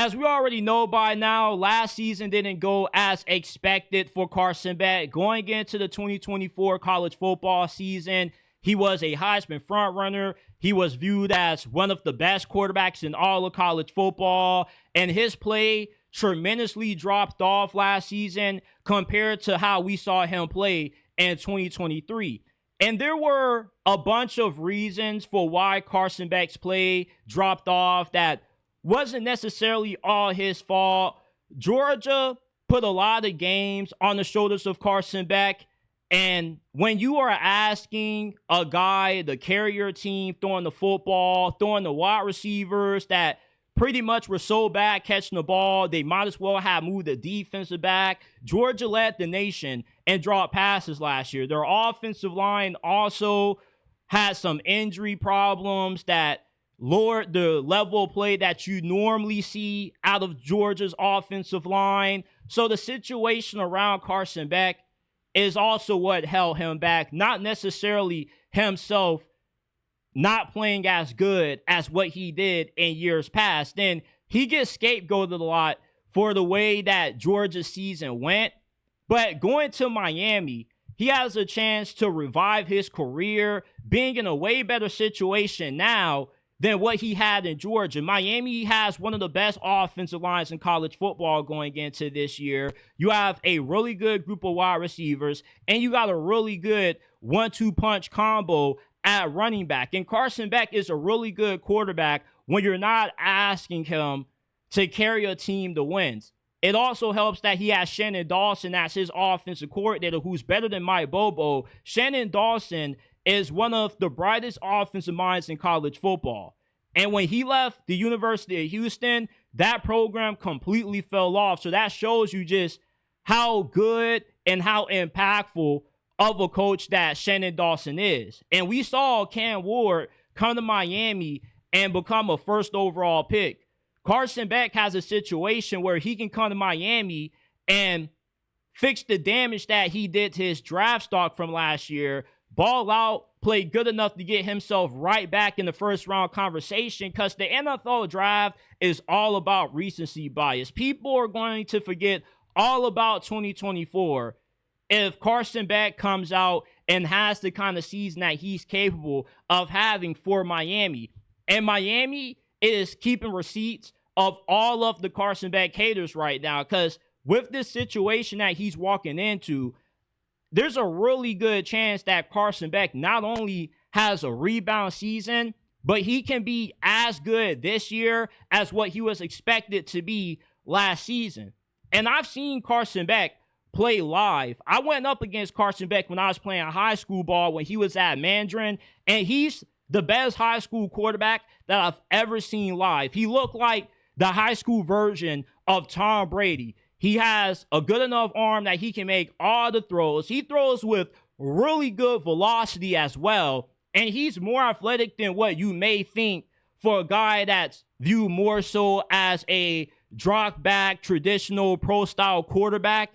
as we already know by now, last season didn't go as expected for Carson Beck. Going into the 2024 college football season, he was a Heisman frontrunner. He was viewed as one of the best quarterbacks in all of college football, and his play tremendously dropped off last season compared to how we saw him play in 2023. And there were a bunch of reasons for why Carson Beck's play dropped off that wasn't necessarily all his fault. Georgia put a lot of games on the shoulders of Carson Beck. And when you are asking a guy to carry your team, throwing the football, throwing the wide receivers that pretty much were so bad catching the ball, they might as well have moved the defensive back. Georgia led the nation and dropped passes last year. Their offensive line also had some injury problems that lowered the level of play that you normally see out of Georgia's offensive line. So the situation around Carson Beck is also what held him back, not necessarily himself not playing as good as what he did in years past. And he gets scapegoated a lot for the way that Georgia's season went. But going to Miami, he has a chance to revive his career, being in a way better situation now than what he had in Georgia. Miami has one of the best offensive lines in college football going into this year. You have a really good group of wide receivers, and you got a really good 1-2 punch combo at running back. And Carson Beck is a really good quarterback when you're not asking him to carry a team to wins. It also helps that he has Shannon Dawson as his offensive coordinator, who's better than Mike Bobo. Shannon Dawson is one of the brightest offensive minds in college football. And when he left the University of Houston, that program completely fell off. So that shows you just how good and how impactful of a coach that Shannon Dawson is. And we saw Cam Ward come to Miami and become a first overall pick. Carson Beck has a situation where he can come to Miami and fix the damage that he did to his draft stock from last year, ball out, play good enough to get himself right back in the first round conversation, because the NFL draft is all about recency bias. People are going to forget all about 2024 if Carson Beck comes out and has the kind of season that he's capable of having for Miami. And Miami is keeping receipts of all of the Carson Beck haters right now, because with this situation that he's walking into, there's a really good chance that Carson Beck not only has a rebound season, but he can be as good this year as what he was expected to be last season. And I've seen Carson Beck play live. I went up against Carson Beck when I was playing high school ball when he was at Mandarin, and he's the best high school quarterback that I've ever seen live. He looked like the high school version of Tom Brady. He has a good enough arm that he can make all the throws. He throws with really good velocity as well. And he's more athletic than what you may think for a guy that's viewed more so as a drop back, traditional pro-style quarterback.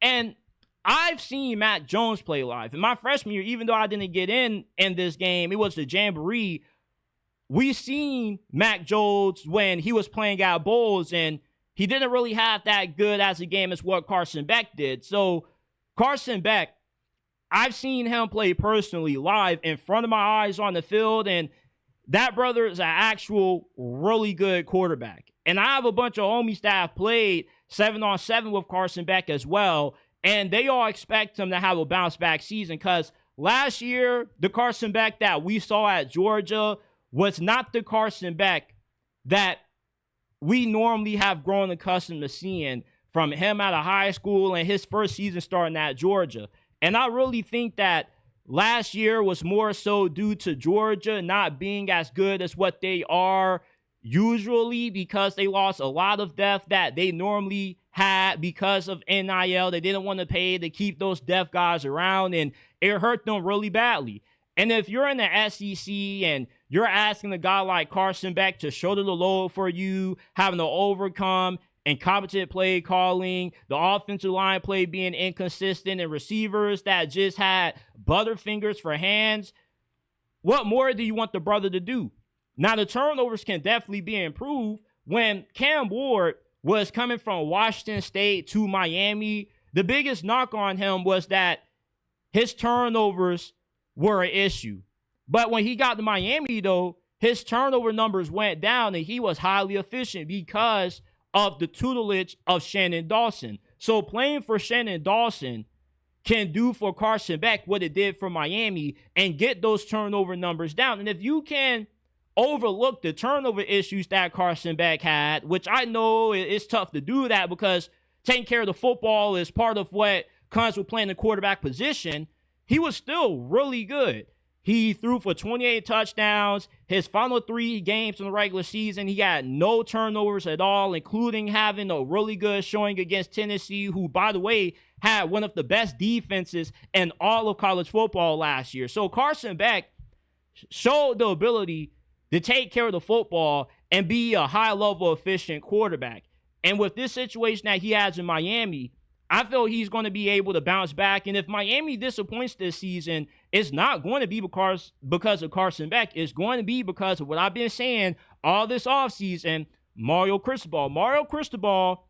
And I've seen Mac Jones play live. In my freshman year, even though I didn't get in this game, it was the Jamboree. We seen Mac Jones when he was playing at Bowls, and he didn't really have that good as a game as what Carson Beck did. So Carson Beck, I've seen him play personally live in front of my eyes on the field, and that brother is an actual really good quarterback. And I have a bunch of homies that have played 7-on-7 with Carson Beck as well, and they all expect him to have a bounce-back season, because last year, the Carson Beck that we saw at Georgia was not the Carson Beck that we normally have grown accustomed to seeing from him out of high school and his first season starting at Georgia. And I really think that last year was more so due to Georgia not being as good as what they are usually, because they lost a lot of depth that they normally had because of NIL. They didn't want to pay to keep those depth guys around, and it hurt them really badly. And if you're in the SEC and you're asking a guy like Carson Beck to shoulder the load for you, having to overcome incompetent play calling, the offensive line play being inconsistent, and receivers that just had butterfingers for hands, what more do you want the brother to do? Now, the turnovers can definitely be improved. when Cam Ward was coming from Washington State to Miami, the biggest knock on him was that his turnovers were an issue. But when he got to Miami, though, his turnover numbers went down and he was highly efficient because of the tutelage of Shannon Dawson. So playing for Shannon Dawson can do for Carson Beck what it did for Miami and get those turnover numbers down. And if you can overlook the turnover issues that Carson Beck had, which I know it's tough to do that because taking care of the football is part of what comes with playing the quarterback position, he was still really good. He threw for 28 touchdowns. His final 3 games in the regular season, he had no turnovers at all, including having a really good showing against Tennessee, who, by the way, had one of the best defenses in all of college football last year. So Carson Beck showed the ability to take care of the football and be a high-level efficient quarterback. And with this situation that he has in Miami, I feel he's going to be able to bounce back. And if Miami disappoints this season, it's not going to be because of Carson Beck. It's going to be because of what I've been saying all this offseason, Mario Cristobal. Mario Cristobal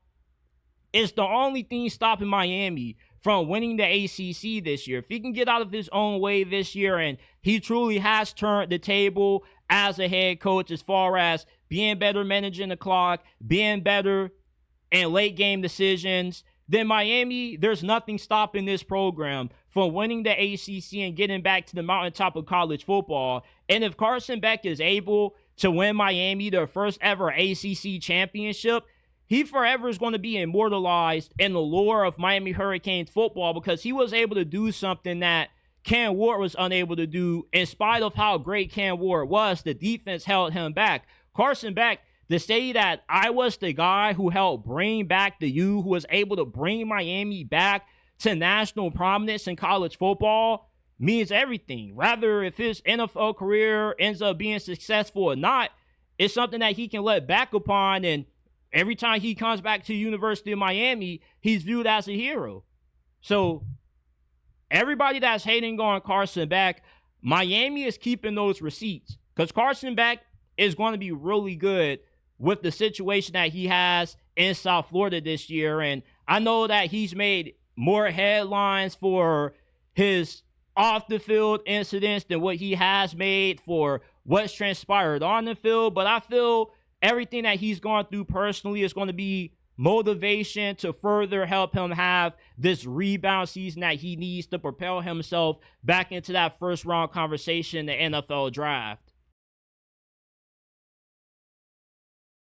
is the only thing stopping Miami from winning the ACC this year. If he can get out of his own way this year, and he truly has turned the table as a head coach as far as being better managing the clock, being better in late game decisions, then Miami, there's nothing stopping this program from winning the ACC and getting back to the mountaintop of college football. And if Carson Beck is able to win Miami their first ever ACC championship, he forever is going to be immortalized in the lore of Miami Hurricanes football because he was able to do something that Cam Ward was unable to do. In spite of how great Cam Ward was, the defense held him back. Carson Beck, to say that I was the guy who helped bring back the U, who was able to bring Miami back to national prominence in college football, means everything. Rather, if his NFL career ends up being successful or not, it's something that he can look back upon, and every time he comes back to the University of Miami, he's viewed as a hero. So everybody that's hating on Carson Beck, Miami is keeping those receipts because Carson Beck is going to be really good with the situation that he has in South Florida this year. And I know that he's made more headlines for his off-the-field incidents than what he has made for what's transpired on the field. But I feel everything that he's gone through personally is going to be motivation to further help him have this rebound season that he needs to propel himself back into that first-round conversation in the NFL draft.